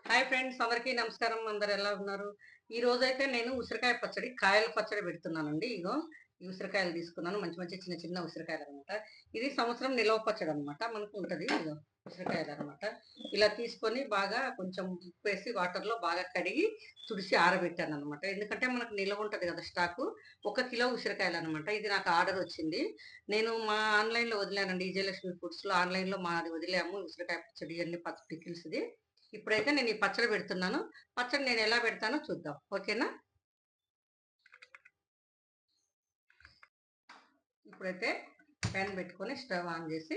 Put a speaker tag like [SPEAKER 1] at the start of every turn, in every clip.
[SPEAKER 1] Hi friends, అందరికీ నమస్కారం. అందరు ఎలా ఉన్నారు? ఈ రోజైతే నేను ఉసిరికాయ పచ్చడి, కాయల పచ్చడి పెడుతున్నానండి. ఇగో ఈ ఉసిరికాయలు తీసుకున్నాను. మంచి మంచి చిన్న చిన్న ఉసిరికాయలు అనమాట. ఇది సంవత్సరం నిలవ పచ్చడి అనమాట. మనకు ఉంటది ఇగో ఉసిరికాయలు అనమాట. ఇలా తీసుకొని బాగా కొంచెం ఉప్పేసి వాటర్లో బాగా కడిగి తుడిసి ఆరబెట్టాను అనమాట. ఎందుకంటే మనకు నిలవ ఉంటది కదా స్టాకు. 1 కిలో ఉసిరికాయలు అనమాట. ఇది నాకు ఆర్డర్ వచ్చింది. నేను మా ఆన్లైన్లో వదిలానండి. విజయలక్ష్మి ఫుడ్స్లో ఆన్లైన్లో మాది వదిలాము ఉసిరికాయ పచ్చడి అన్ని పికిల్స్ది. ఇప్పుడైతే నేను ఈ పచ్చడి పెడుతున్నాను. పచ్చడి నేను ఎలా పెడతానో చూద్దాం. ఓకేనా? ఇప్పుడైతే ప్యాన్ పెట్టుకొని స్టవ్ ఆన్ చేసి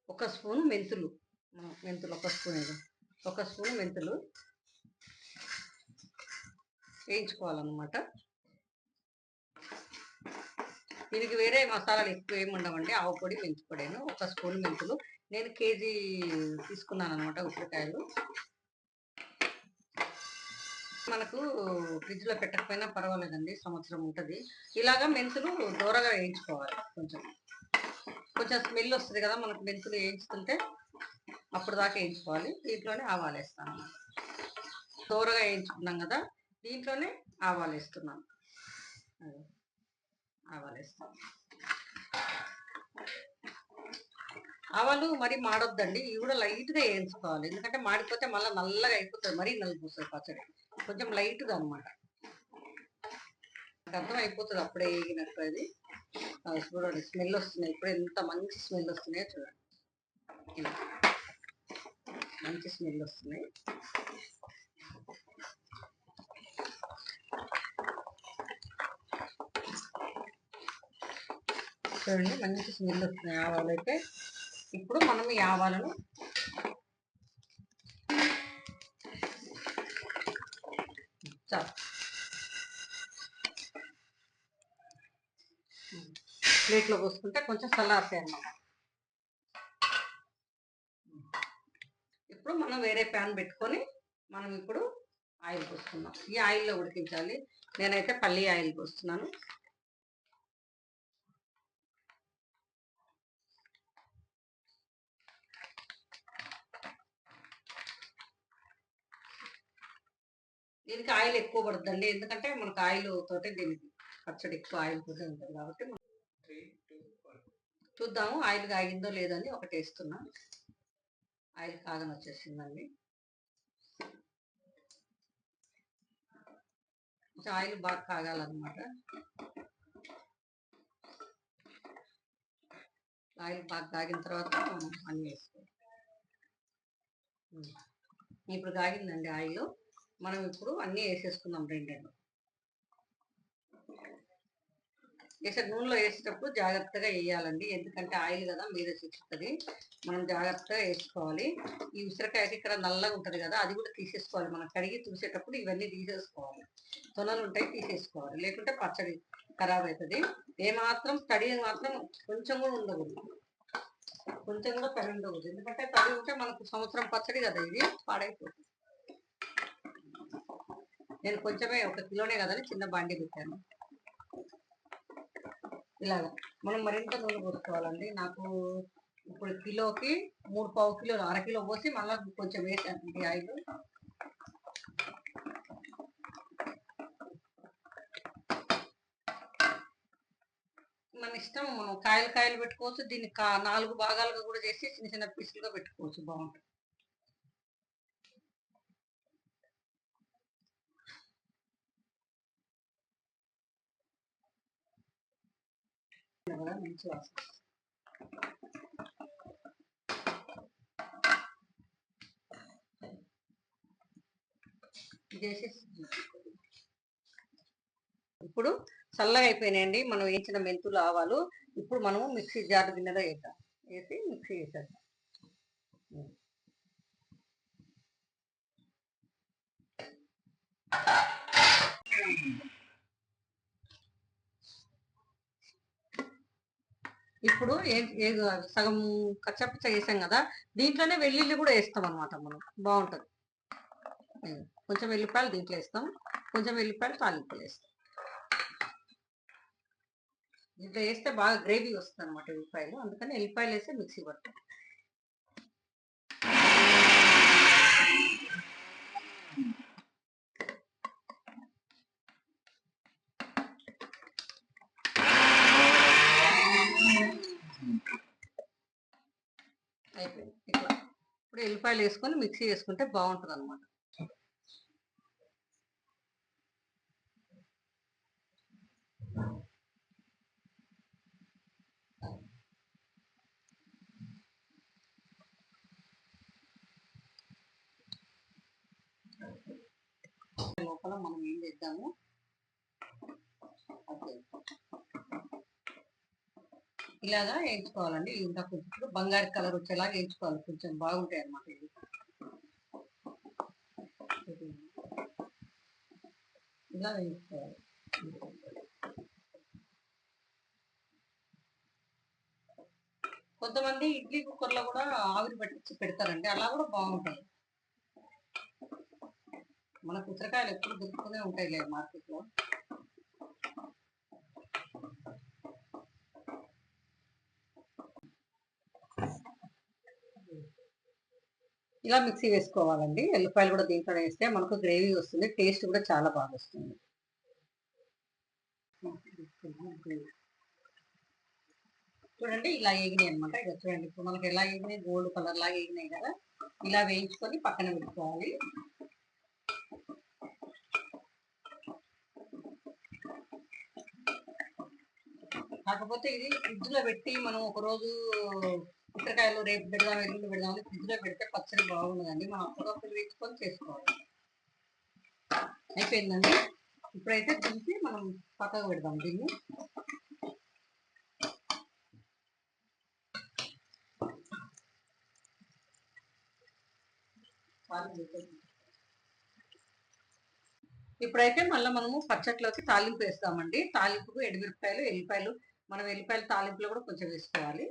[SPEAKER 1] 1 స్పూన్ మెంతులు, మెంతులు 1 స్పూన్, 1 స్పూన్ మెంతులు వేయించుకోవాలన్నమాట. దీనికి వేరే మసాలాలు ఎక్కువ ఏమి ఉండవండి. ఆవు పొడి, మెంతి పొడేను. 1 స్పూన్ మెంతులు. నేను కేజీ తీసుకున్నాను అనమాట ఉసిరికాయలు. మనకు ఫ్రిడ్జ్ లో పెట్టకపోయినా పర్వాలేదండి, సంవత్సరం ఉంటుంది. ఇలాగా మెంతులు దూరగా వేయించుకోవాలి. కొంచెం కొంచెం స్మెల్ వస్తుంది కదా మనకు మెంతులు వేయించుతుంటే, అప్పుడు దాకా వేయించుకోవాలి. దీంట్లోనే ఆవాలు వేస్తాను. దూరగా వేయించుకున్నాం కదా, దీంట్లోనే ఆవాలు వేస్తున్నాను. ఆవాలు వేస్తాను. ఆవాలు మరి మాడొద్దండి, ఇవి కూడా లైట్గా వేయించుకోవాలి. ఎందుకంటే మాడిపోతే మళ్ళీ నల్లగా అయిపోతుంది, మరీ నలిగిపోతుంది పచ్చడి. కొంచెం లైట్గా అనమాట. అర్థం అయిపోతుంది అప్పుడే వేగినట్టు. అది చూడండి, స్మెల్ వస్తున్నాయి ఇప్పుడు, ఎంత మంచి స్మెల్ వస్తున్నాయో చూడండి. ఇలా మంచి స్మెల్ వస్తున్నాయి. చూడండి, మంచి స్మెల్ వస్తున్నాయి ఆవాలు అయితే. ఇప్పుడు మనం ఈ ఆవాలను ప్లేట్లో పోసుకుంటే కొంచెం చల్లారుతాయి అన్నమాట. ఇప్పుడు మనం వేరే ప్యాన్ పెట్టుకొని మనం ఇప్పుడు ఆయిల్ పోస్తున్నాం. ఈ ఆయిల్లో ఉడికించాలి. నేనైతే పల్లి ఆయిల్ పోస్తున్నాను. దీనికి ఆయిల్ ఎక్కువ పడుతుందండి, ఎందుకంటే మనకు ఆయిల్ తోటే దీనికి పచ్చడి ఎక్కువ ఆయిల్ తోటే ఉంటుంది కాబట్టి. చూద్దాము ఆయిల్ కాగిందో లేదో అని ఒకటి వేస్తున్నా. ఆయిల్ కాగని వచ్చేసిందండి. కొంచెం ఆయిల్ బాగా కాగాలన్నమాట. ఆయిల్ బాగా కాగిన తర్వాత మనం అన్నీ వేసుకోవాలి. ఇప్పుడు కాగిందండి ఆయిల్. మనం ఇప్పుడు అన్నీ వేసేసుకుందాం. రెండు వేసే నూనెలో వేసేటప్పుడు జాగ్రత్తగా వేయాలండి, ఎందుకంటే ఆయిల్ కదా మీద చిక్కుతుంది. మనం జాగ్రత్తగా వేసుకోవాలి. ఈ ఉసిరికాయకి ఇక్కడ నల్లగా ఉంటుంది కదా, అది కూడా తీసేసుకోవాలి. మనం కడిగి చూసేటప్పుడు ఇవన్నీ తీసేసుకోవాలి. తొనలు ఉంటాయి, తీసేసుకోవాలి. లేకుంటే పచ్చడి ఖరాబ్ అవుతుంది. ఏమాత్రం తడి మాత్రం కొంచెం కూడా ఉండకూడదు. కొంచెం కూడా తడి ఉండకూడదు, ఎందుకంటే తడి ఉంటే మనకు సంవత్సరం పచ్చడి కదా, ఇది పాడైపోతుంది. నేను కొంచెమే 1 కిలోనే కదని చిన్న బాండి పెట్టాను. ఇలాగా మనం మరింత నూనె పోసుకోవాలండి. నాకు ఇప్పుడు కిలోకి 3 పావు కిలోలు, అరకిలో పోసి మళ్ళీ కొంచెం వేసాను ఆయిల్. మన ఇష్టం, మనం కాయలు కాయలు పెట్టుకోవచ్చు. దీన్ని 4 భాగాలుగా కూడా చేసి చిన్న చిన్న పీసులుగా పెట్టుకోవచ్చు, బాగుంటుంది కదా, మంచి వాసన. ఇప్పుడు చల్లగా అయిపోయినాయండి మనం వేయించిన మెంతులు, ఆవాలు. ఇప్పుడు మనము మిక్సీ జార్ గిన్నెలో వేద్దాం. వేసి మిక్సీ వేసేద్దాం. ఇప్పుడు సగం కచ్చపచ్చ వేసాం కదా, దీంట్లోనే వెల్లుల్లి కూడా వేస్తాం అనమాట మనం. బాగుంటుంది. కొంచెం వెల్లిపాయలు దీంట్లో వేస్తాం, కొంచెం వెల్లిపాయలు తాలింపులు వేస్తాం. దీంట్లో వేస్తే బాగా గ్రేవీ వస్తుంది అనమాట ఎల్లిపాయలు, అందుకని ఎల్లిపాయలు వేస్తే మిక్సీ పడతాం. ఇప్పుడు ఎల్లిపాయలు వేసుకొని మిక్సీ వేసుకుంటే బాగుంటుంది అనమాట. లోపల మనం ఏం చేద్దాము, ఇలాగా వేయించుకోవాలండి. ఇంకా కొంచెం బంగారు కలర్ వచ్చేలాగా వేయించుకోవాలి, కొంచెం బాగుంటాయి అన్నమాట. ఇలా వేయించుకోవాలి. కొంతమంది ఇడ్లీ కుక్కర్లో కూడా ఆవిరి పట్టించి పెడతారండి, అలా కూడా బాగుంటాయి. మనకు ఉసిరికాయలు ఎప్పుడు దొరుకుతూనే ఉంటాయి లేదు మార్కెట్లో. ఇలా మిక్సీ వేసుకోవాలండి. ఎల్లిపాయలు కూడా దీంట్లో వేస్తే మనకు గ్రేవీ వస్తుంది, టేస్ట్ కూడా చాలా బాగా వస్తుంది. చూడండి ఇలా వేగినాయి అనమాట. ఇక చూడండి ఇప్పుడు మనకి ఎలా వేగినాయి, గోల్డ్ కలర్ లాగా వేగినాయి కదా. ఇలా వేయించుకొని పక్కన పెట్టుకోవాలి. కాకపోతే ఇది ఫ్రిడ్జ్ లో పెట్టి మనం ఒక రోజు ఉసిరికాయలు రేపు పెడదాం ఎల్లుండి పెడదాం అని ఫ్రిడ్జ్ లో పెడితే పచ్చడి బాగుండదండి. మనం అప్పటికప్పుడు వేసుకొని చేసుకోవాలి. అయిపోయిందండి. ఇప్పుడైతే తీసి మనం పక్కకు పెడదాం దీన్ని. ఇప్పుడైతే మళ్ళీ మనము పచ్చట్లోకి తాలింపు వేస్తామండి. తాలింపుకు ఎండుమిరపకాయలు, ఎల్లిపాయలు, మనం ఎల్లిపాయలు తాలింపులో కూడా కొంచెం వేసుకోవాలి.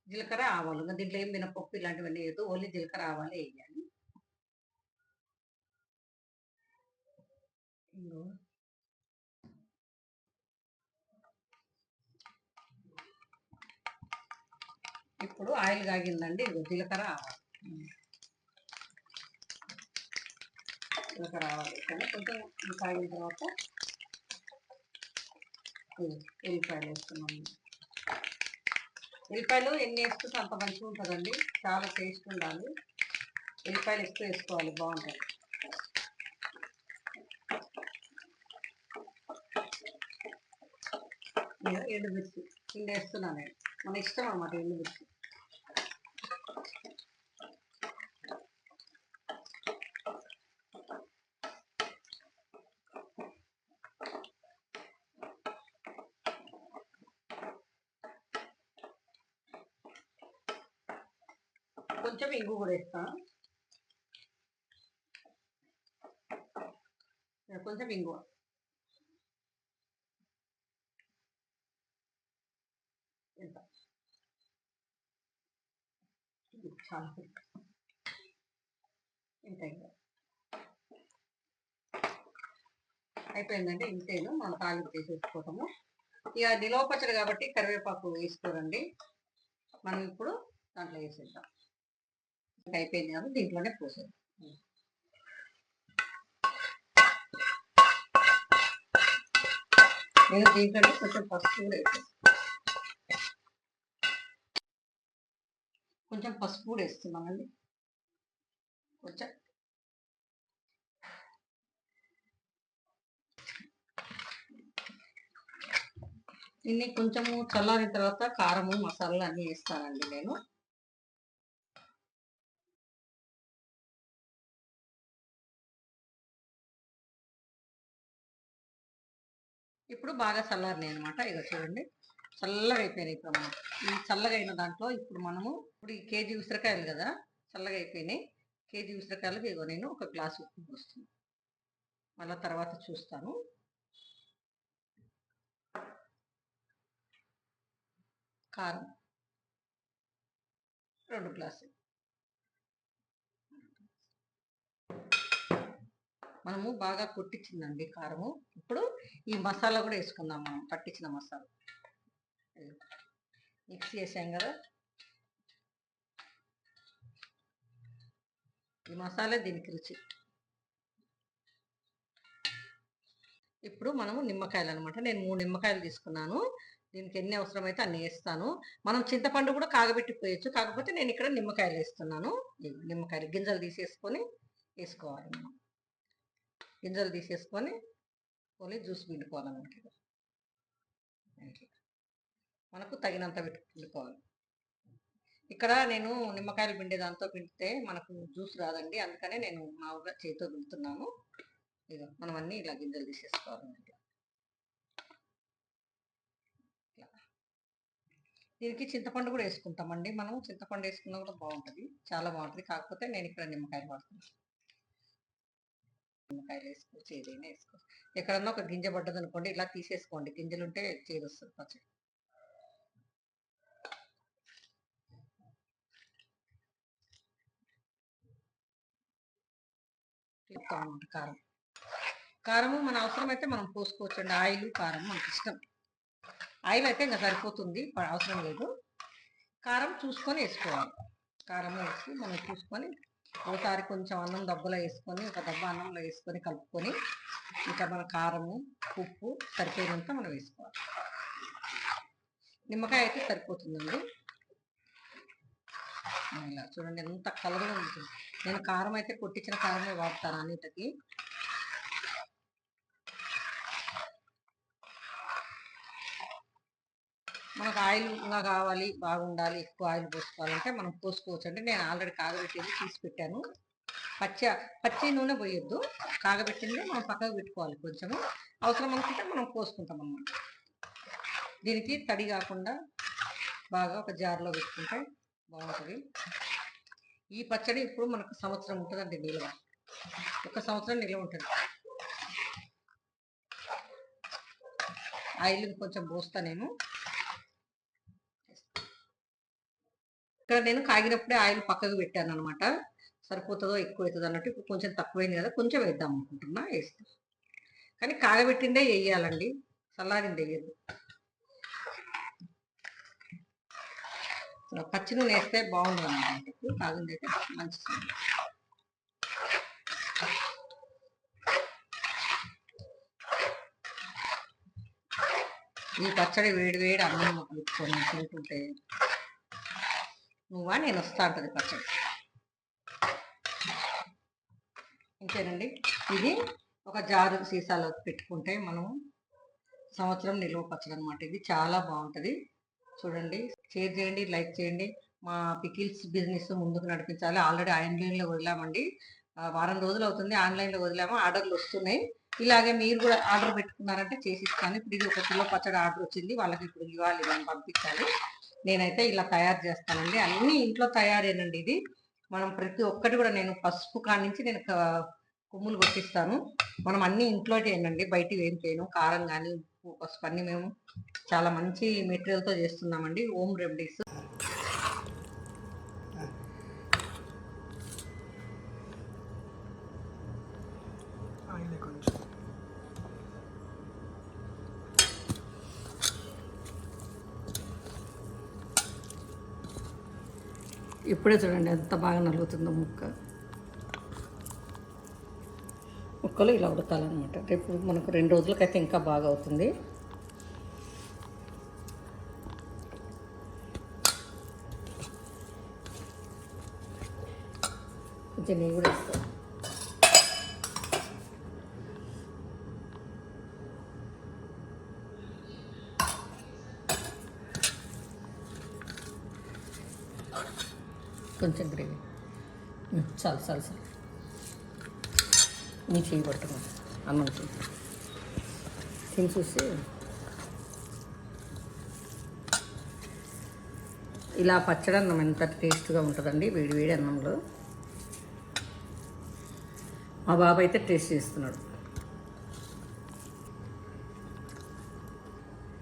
[SPEAKER 1] జీలకర్ర, ఆవాలు, దీంట్లో ఏం మినపప్పు ఇలాంటివన్నీ వేయదు, ఓన్లీ జీలకర్ర ఆవాలే వేయాలి. ఇప్పుడు ఆయిల్ కాగిందండి. జీలకర్ర ఆవాలు, జీలకర్ర ఆవాలు కొంచెం కాగిన తర్వాత ఎల్లిపాయలు వేస్తున్నాము. ఎల్లిపాయలు ఎన్ని వేసుకుంటే అంత మంచిగా ఉంటుందండి, చాలా టేస్ట్ ఉండాలి. ఎల్లిపాయలు ఎక్కువ వేసుకోవాలి, బాగుంటుంది. ఎండుమిర్చి ఇన్ని వేస్తున్నాను నేను, మన ఇష్టం అన్నమాట ఎండుమిర్చి. కొంచెం ఇంగు కూడా వేస్తాను, కొంచెం ఇంగువ. ఎంత చాలా ఇంత అయిపోయిందండి. ఇంతేను, మనం తాలింపు చేసేసుకోవటము. ఇక నిలవ పచ్చడి కాబట్టి కరివేపాకు వేసుకోరండి. మనం ఇప్పుడు దాంట్లో వేసేద్దాం. అయిపోయింది కాబట్టి దీంట్లోనే పోసేద్దాం. నేను దీంట్లోనే కొంచెం పసుపు కూడా వేస్తాను, కొంచెం పసుపు కూడా వేస్తున్నామండి. కొంచెం దీన్ని కొంచెము చల్లారిన తర్వాత కారము, మసాలాలు అన్నీ వేస్తానండి నేను. ఇప్పుడు బాగా చల్లారినాయి అనమాట. ఇక చూడండి చల్లగా అయిపోయినాయి. ఇప్పుడు మనం ఈ చల్లగా అయిన దాంట్లో ఇప్పుడు మనము ఇప్పుడు ఈ కేజీ ఉసిరికాయలు కదా చల్లగా అయిపోయినాయి. కేజీ ఉసిరికాయలకు ఇగో నేను ఒక గ్లాసు ఉప్పు పోస్తున్నాను, మళ్ళీ తర్వాత చూస్తాను. కారం 2 గ్లాసులు, మనము బాగా కొట్టించిందండి కారము. ఇప్పుడు ఈ మసాలా కూడా వేసుకుందాం, మనం పట్టించిన మసాలా మిక్స్ చేసాం కదా. ఈ మసాలా దీనికి రుచి. ఇప్పుడు మనము నిమ్మకాయలు అనమాట, నేను 3 నిమ్మకాయలు తీసుకున్నాను. దీనికి ఎన్ని అవసరమైతే అన్ని వేస్తాను. మనం చింతపండు కూడా కాగబెట్టి పోయొచ్చు, కాకపోతే నేను ఇక్కడ నిమ్మకాయలు వేస్తున్నాను. నిమ్మకాయలు గింజలు తీసేసుకొని వేసుకోవాలి. మనం గింజలు తీసేసుకొని ఓన్లీ జ్యూస్ పిండుకోవాలన్నమాట. మనకు తగినంత పిండుకోవాలి. ఇక్కడ నేను నిమ్మకాయలు పిండే దాంతో పిండితే మనకు జ్యూస్ రాదండి, అందుకనే నేను మామూలుగా చేతితో పిండుతున్నాను. ఇక మనం అన్నీ ఇలా గింజలు తీసేసుకోవాలన్నమాట. దీనికి చింతపండు కూడా వేసుకుంటామండి. మనం చింతపండు వేసుకున్నా కూడా బాగుంటుంది, చాలా బాగుంటుంది. కాకపోతే నేను ఇక్కడ నిమ్మకాయలు వాడుతున్నాను. నిమ్మకాయలు వేసుకోవచ్చు, ఏదైనా వేసుకోవచ్చు. ఎక్కడన్నా ఒక గింజ పడ్డది అనుకోండి, ఇలా తీసేసుకోండి. గింజలు ఉంటే చేదు వస్తుంది పచ్చడి. కారం కారము మన అవసరం అయితే మనం పోసుకోవచ్చు అండి. ఆయిల్ కారం మనకి ఇష్టం. ఆయిల్ అయితే ఇంకా సరిపోతుంది, అవసరం లేదు. కారం చూసుకొని వేసుకోవాలి. కారం వేసి మనం చూసుకొని ఒకసారి కొంచెం అన్నం దబ్బలో వేసుకొని, ఒక దబ్బ అన్నంలో వేసుకొని కలుపుకొని, ఇంకా మన కారము ఉప్పు సరిపోయినంత మనం వేసుకోవాలి. నిమ్మకాయ అయితే సరిపోతుందండి. ఇలా చూడండి ఎంత కలర్గా ఉంటుంది. నేను కారం అయితే కొట్టించిన కారమే వాడతాను అన్నిటికి. మనకు ఆయిల్గా కావాలి, బాగుండాలి, ఎక్కువ ఆయిల్ పోసుకోవాలంటే మనం పోసుకోవచ్చు అండి. నేను ఆల్రెడీ కాగబెట్టేది తీసి పెట్టాను. పచ్చి నూనె పోయొద్దు, కాగబెట్టింది మనం పక్కకు పెట్టుకోవాలి. కొంచెము అవసరం అనుకుంటే మనం పోసుకుంటాం అన్నమాట. దీనికి తడి కాకుండా బాగా ఒక జార్లో పెట్టుకుంటే బాగుంటుంది. ఈ పచ్చడి ఇప్పుడు మనకు సంవత్సరం ఉంటుందండి నిల్వ. ఒక సంవత్సరం నిల్వ ఉంటుంది. ఆయిల్ కొంచెం పోస్తా నేను. ఇక్కడ నేను కాగినప్పుడే ఆయిల్ పక్కకు పెట్టాను అనమాట. సరిపోతుందో ఎక్కువ అవుతుందో అన్నట్టు. ఇప్పుడు కొంచెం తక్కువైంది కదా, కొంచెం వేద్దాం అనుకుంటున్నా. వేస్తాం, కానీ కాగబెట్టిందే వేయాలండి, చల్లారింది వేయద్దు. పచ్చి నూనె వేస్తే బాగుంటుంది అన్నమాట. కాగింది అయితే మంచిది. ఈ పచ్చడి వేడి వేడి అన్నం కలుపుకొని తింటుంటే నువ్వా నేను వస్తా ఉంటుంది పచ్చడి. ఇంకేనండి, ఇది ఒక జారు సీసాలో పెట్టుకుంటే మనం సంవత్సరం నిల్వ పచ్చడి అనమాట. ఇది చాలా బాగుంటుంది. చూడండి, షేర్ చేయండి, లైక్ చేయండి. మా పికిల్స్ బిజినెస్ ముందుకు నడిపించాలి. ఆల్రెడీ ఆన్లైన్లో వదిలామండి, వారం రోజులు అవుతుంది ఆన్లైన్లో వదిలాము. ఆర్డర్లు వస్తున్నాయి. ఇలాగే మీరు కూడా ఆర్డర్ పెట్టుకున్నారంటే చేసి ఇస్తాను. ఇప్పుడు ఇది 1 కిలో పచ్చడి ఆర్డర్ వచ్చింది, వాళ్ళకి ఇప్పుడు ఇవ్వాలి, నేను పంపించాలి. నేనైతే ఇలా తయారు చేస్తానండి. అన్నీ ఇంట్లో తయారేనండి. ఇది మనం ప్రతి ఒక్కటి కూడా నేను పసుపు కాడి నుంచి నేను కొమ్ములు కొట్టిస్తాను. మనం అన్నీ ఇంట్లో చేయనండి, బయట ఏం చేయను. కారం కానీ ఉప్పు పసుపు అన్నీ మేము చాలా మంచి మెటీరియల్తో చేస్తున్నామండి, హోమ్ రెమెడీస్. ఇప్పుడే చూడండి ఎంత బాగా నలుగుతుందో ముక్కలు ఇలా ఉడకాలన్నమాట. రేపు మనకు 2 రోజులకైతే ఇంకా బాగా అవుతుంది. కొంచెం నెయ్యి కూడా వేస్తాను. కొంచెం గ్రేవీ చాలు చాలు చాలు. నీ చేయి పట్టుకున్నాను అన్నం తిని చూసి ఇలా పచ్చడి అన్నం ఎంత టేస్ట్గా ఉంటుందండి వేడి వేడి అన్నంలో. మా బాబు అయితే టేస్ట్ చేస్తున్నాడు.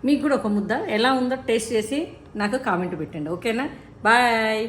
[SPEAKER 1] మీకు కూడా ఒక ముద్ద ఎలా ఉందో టేస్ట్ చేసి నాకు కామెంట్ పెట్టండి, ఓకేనా? బాయ్.